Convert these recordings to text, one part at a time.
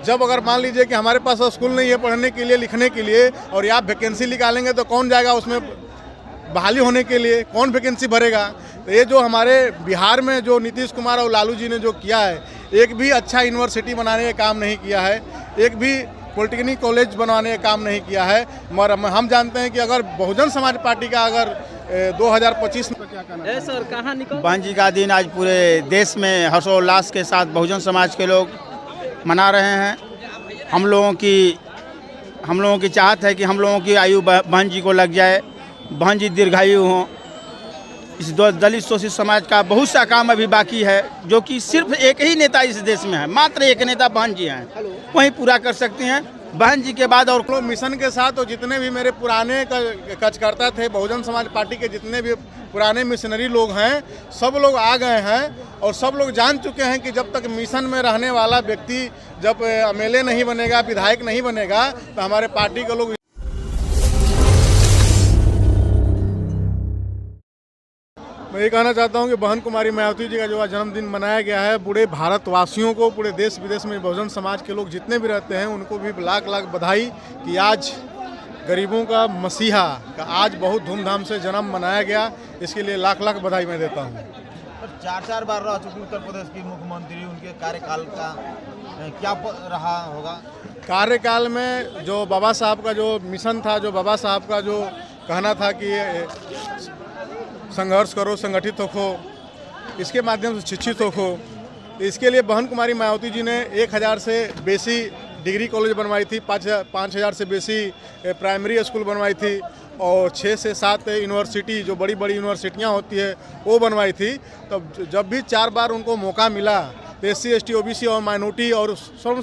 जब अगर मान लीजिए कि हमारे पास स्कूल नहीं है पढ़ने के लिए, लिखने के लिए, और आप वैकेंसी निकालेंगे तो कौन जाएगा उसमें बहाली होने के लिए, कौन वैकेंसी भरेगा। तो ये जो हमारे बिहार में जो नीतीश कुमार और लालू जी ने जो किया है, एक भी अच्छा यूनिवर्सिटी बनाने का काम नहीं किया है, एक भी पॉलिटेक्निक कॉलेज बनवाने का काम नहीं किया है। मगर हम जानते हैं कि अगर बहुजन समाज पार्टी का अगर 2025 में क्या कहना है सर, कहाँ निकल बहन जी का दिन आज पूरे देश में हर्षोल्लास के साथ बहुजन समाज के लोग मना रहे हैं। हम लोगों की चाहत है कि हम लोगों की आयु बहन जी को लग जाए, बहन जी दीर्घायु हों। इस दलित शोषित समाज का बहुत सा काम अभी बाकी है, जो कि सिर्फ एक ही नेता इस देश में है, मात्र एक नेता बहन जी हैं, वही पूरा कर सकते हैं। बहन जी के बाद और मिशन के साथ और जितने भी मेरे पुराने कार्यकर्ता थे, बहुजन समाज पार्टी के जितने भी पुराने मिशनरी लोग हैं, सब लोग आ गए हैं और सब लोग जान चुके हैं कि जब तक मिशन में रहने वाला व्यक्ति जब एमएलए नहीं बनेगा, विधायक नहीं बनेगा, तो हमारे पार्टी के लोग। मैं ये कहना चाहता हूँ कि बहन कुमारी मायावती जी का जो आज जन्मदिन मनाया गया है, पूरे भारतवासियों को, पूरे देश विदेश में बहुजन समाज के लोग जितने भी रहते हैं उनको भी लाख लाख बधाई कि आज गरीबों का मसीहा का आज बहुत धूमधाम से जन्म मनाया गया। इसके लिए लाख लाख बधाई मैं देता हूँ। 4 बार रह चुकी उत्तर प्रदेश की मुख्यमंत्री, उनके कार्यकाल का क्या रहा होगा? कार्यकाल में जो बाबा साहब का जो मिशन था, जो बाबा साहब का जो कहना था कि संघर्ष करो, संगठित हो, इसके माध्यम से शिक्षित हो, इसके लिए बहन कुमारी मायावती जी ने 1000 से बेसी डिग्री कॉलेज बनवाई थी, 5000 से बेसी प्राइमरी स्कूल बनवाई थी और 6 से 7 यूनिवर्सिटी, जो बड़ी बड़ी यूनिवर्सिटियां होती है, वो बनवाई थी। तब जब भी 4 बार उनको मौका मिला तो SC ST OBC और माइनॉरिटी और सर्व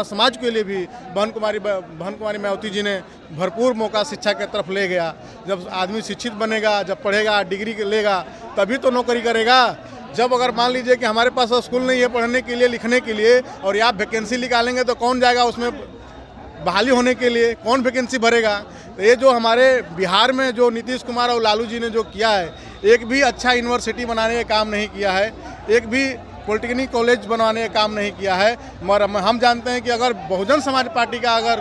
समाज के लिए भी बहन कुमारी मायावती जी ने भरपूर मौका शिक्षा के तरफ ले गया। जब आदमी शिक्षित बनेगा, जब पढ़ेगा, डिग्री लेगा, तभी तो नौकरी करेगा। जब अगर मान लीजिए कि हमारे पास स्कूल नहीं है पढ़ने के लिए, लिखने के लिए, और आप वैकेंसी निकालेंगे तो कौन जाएगा उसमें बहाली होने के लिए, कौन वैकेंसी भरेगा। तो ये जो हमारे बिहार में जो नीतीश कुमार और लालू जी ने जो किया है, एक भी अच्छा यूनिवर्सिटी बनाने का काम नहीं किया है, एक भी पॉलिटेक्निक कॉलेज बनवाने का काम नहीं किया है। मगर हम जानते हैं कि अगर बहुजन समाज पार्टी का अगर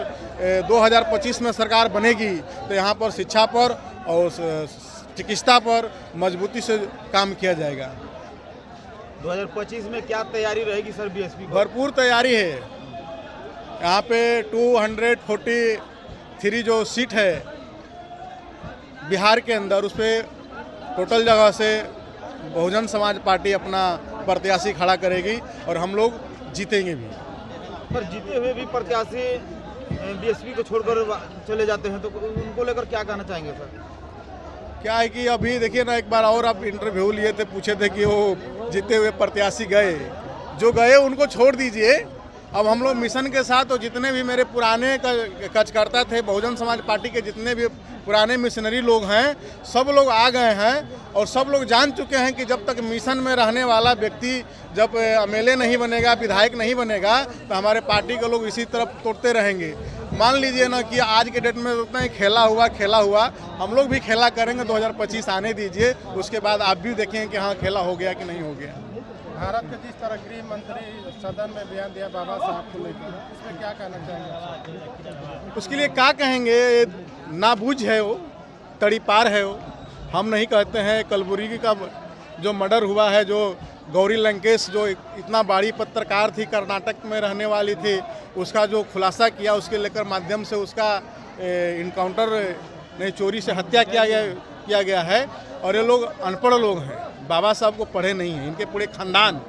2025 में सरकार बनेगी तो यहाँ पर शिक्षा पर और चिकित्सा पर मजबूती से काम किया जाएगा। 2025 में क्या तैयारी रहेगी सर BSP को? भरपूर तैयारी है। यहाँ पे 243 जो सीट है बिहार के अंदर, उस पर टोटल जगह से बहुजन समाज पार्टी अपना प्रत्याशी खड़ा करेगी और हम लोग जीतेंगे भी। पर जीते हुए भी प्रत्याशी BSP को छोड़कर चले जाते हैं, तो उनको लेकर क्या कहना चाहेंगे सर? क्या है कि अभी देखिए ना, एक बार और आप इंटरव्यू लिए थे, पूछे थे कि वो जीते हुए प्रत्याशी गए, जो गए उनको छोड़ दीजिए। अब हम लोग मिशन के साथ और जितने भी मेरे पुराने कार्यकर्ता थे, बहुजन समाज पार्टी के जितने भी पुराने मिशनरी लोग हैं, सब लोग आ गए हैं और सब लोग जान चुके हैं कि जब तक मिशन में रहने वाला व्यक्ति जब एमएलए नहीं बनेगा, विधायक नहीं बनेगा, तो हमारे पार्टी के लोग इसी तरफ तोड़ते रहेंगे। मान लीजिए ना कि आज के डेट में उतना ही खेला हुआ, हम लोग भी खेला करेंगे। 2025 आने दीजिए, उसके बाद आप भी देखेंगे कि हाँ खेला हो गया कि नहीं हो गया। भारत के जिस तरह गृह मंत्री सदन में बयान दिया बाबा साहब को लेकर, उसमें क्या कहना चाहेंगे? उसके लिए क्या कहेंगे, नाबूझ है वो, तड़ीपार है वो। हम नहीं कहते हैं। कलबुर्गी का जो मर्डर हुआ है, जो गौरी लंकेश जो इतना बड़ी पत्रकार थी, कर्नाटक में रहने वाली थी, उसका जो खुलासा किया, उसके लेकर माध्यम से उसका इनकाउंटर नहीं, चोरी से हत्या किया गया है। और ये लोग अनपढ़ लोग हैं, बाबा साहब को पढ़े नहीं हैं। इनके पूरे खानदान,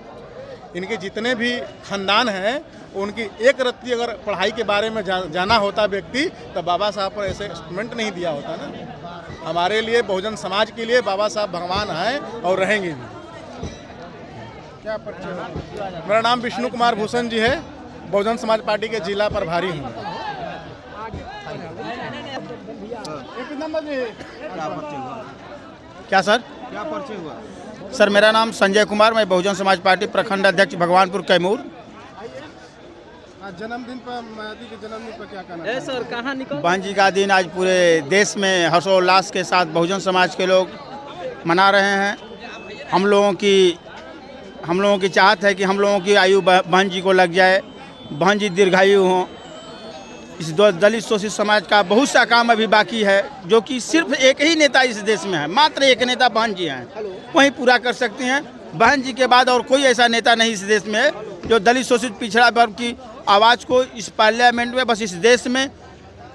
इनके जितने भी खानदान हैं, उनकी एक रत्ती अगर पढ़ाई के बारे में जाना होता व्यक्ति, तो बाबा साहब पर ऐसे स्टेटमेंट नहीं दिया होता ना। हमारे लिए, बहुजन समाज के लिए बाबा साहब भगवान हैं और रहेंगे भी। क्या परिचय? मेरा नाम विष्णु कुमार भूषण जी है, बहुजन समाज पार्टी के जिला प्रभारी हूँ। क्या सर? क्या परिचय हुआ सर, मेरा नाम संजय कुमार, मैं बहुजन समाज पार्टी प्रखंड अध्यक्ष भगवानपुर कैमूर। जन्मदिन पर, मायावती के जन्मदिन पर क्या कहना है सर, कहाँ निकल बहन जी का दिन आज पूरे देश में हर्षोल्लास के साथ बहुजन समाज के लोग मना रहे हैं। हम लोगों की चाहत है कि हम लोगों की आयु बहन जी को लग जाए, बहन जी दीर्घायु हों। इस दलित शोषित समाज का बहुत सा काम अभी बाकी है, जो कि सिर्फ एक ही नेता इस देश में है, मात्र एक नेता बहन जी हैं, वही पूरा कर सकते हैं। बहन जी के बाद और कोई ऐसा नेता नहीं इस देश में है जो दलित शोषित पिछड़ा वर्ग की आवाज़ को इस पार्लियामेंट में, बस इस देश में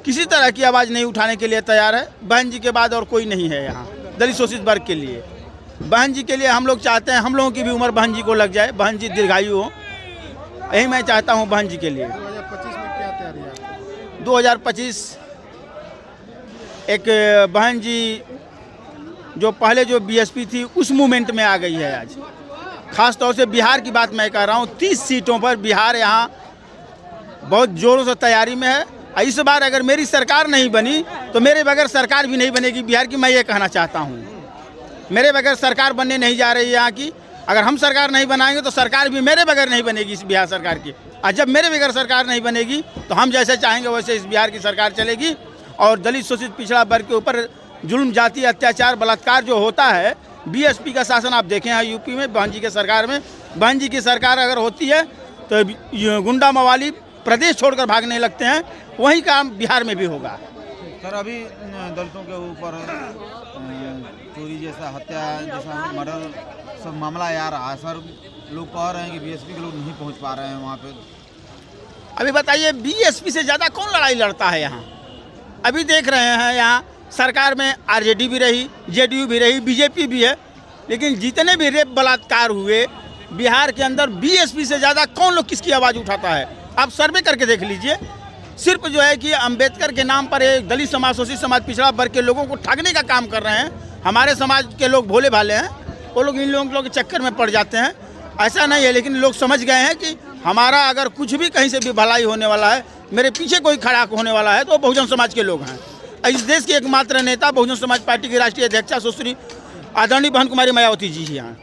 किसी तरह की आवाज़ नहीं उठाने के लिए तैयार है। बहन जी के बाद और कोई नहीं है यहाँ दलित शोषित वर्ग के लिए। बहन जी के लिए हम लोग चाहते हैं हम लोगों की भी उम्र बहन जी को लग जाए, बहन जी दीर्घायु हो, यही मैं चाहता हूँ बहन जी के लिए। 2025 में क्या तैयारी है? 2025 एक बहन जी जो पहले जो बीएसपी थी उस मूवमेंट में आ गई है आज। खास तौर से बिहार की बात मैं कर रहा हूँ, 30 सीटों पर बिहार यहाँ बहुत जोरों से तैयारी में है। इस बार अगर मेरी सरकार नहीं बनी तो मेरे बगैर सरकार भी नहीं बनेगी बिहार की, मैं ये कहना चाहता हूँ। मेरे बगैर सरकार बनने नहीं जा रही है यहाँ की। अगर हम सरकार नहीं बनाएंगे तो सरकार भी मेरे बगैर नहीं बनेगी इस बिहार सरकार की। और जब मेरे बगैर सरकार नहीं बनेगी तो हम जैसे चाहेंगे वैसे इस बिहार की सरकार चलेगी। और दलित शोषित पिछड़ा वर्ग के ऊपर जुल्म, जाति, अत्याचार, बलात्कार जो होता है, बीएसपी का शासन आप देखें हैं यूपी में बहन जी के सरकार में। बहन जी की सरकार अगर होती है तो गुंडा मवाली प्रदेश छोड़कर भागने लगते हैं, वही काम बिहार में भी होगा। सर अभी दलितों के ऊपर चोरी जैसा, हत्या जैसा, मर्डर सब मामला आ रहा है सर। लोग कह रहे हैं कि बीएसपी के लोग नहीं पहुंच पा रहे हैं वहाँ पे। अभी बताइए बीएसपी से ज़्यादा कौन लड़ाई लड़ता है यहाँ? अभी देख रहे हैं यहाँ सरकार में आरजेडी भी रही, जेडीयू भी रही, बीजेपी भी है, लेकिन जितने भी रेप बलात्कार हुए बिहार के अंदर बीएसपी से ज़्यादा कौन लोग किसकी आवाज़ उठाता है? आप सर्वे करके देख लीजिए। सिर्फ जो है कि अंबेडकर के नाम पर एक दलित समाज, शोषित समाज, पिछड़ा वर्ग के लोगों को ठगने का काम कर रहे हैं। हमारे समाज के लोग भोले भाले हैं, वो लोग इन लोगों के चक्कर में पड़ जाते हैं। ऐसा नहीं है, लेकिन लोग समझ गए हैं कि हमारा अगर कुछ भी कहीं से भी भलाई होने वाला है, मेरे पीछे कोई खड़ा होने वाला है तो बहुजन समाज के लोग हैं। इस देश के एकमात्र नेता बहुजन समाज पार्टी की राष्ट्रीय अध्यक्षा सुश्री आदरणीय बहन कुमारी मायावती जी हैं।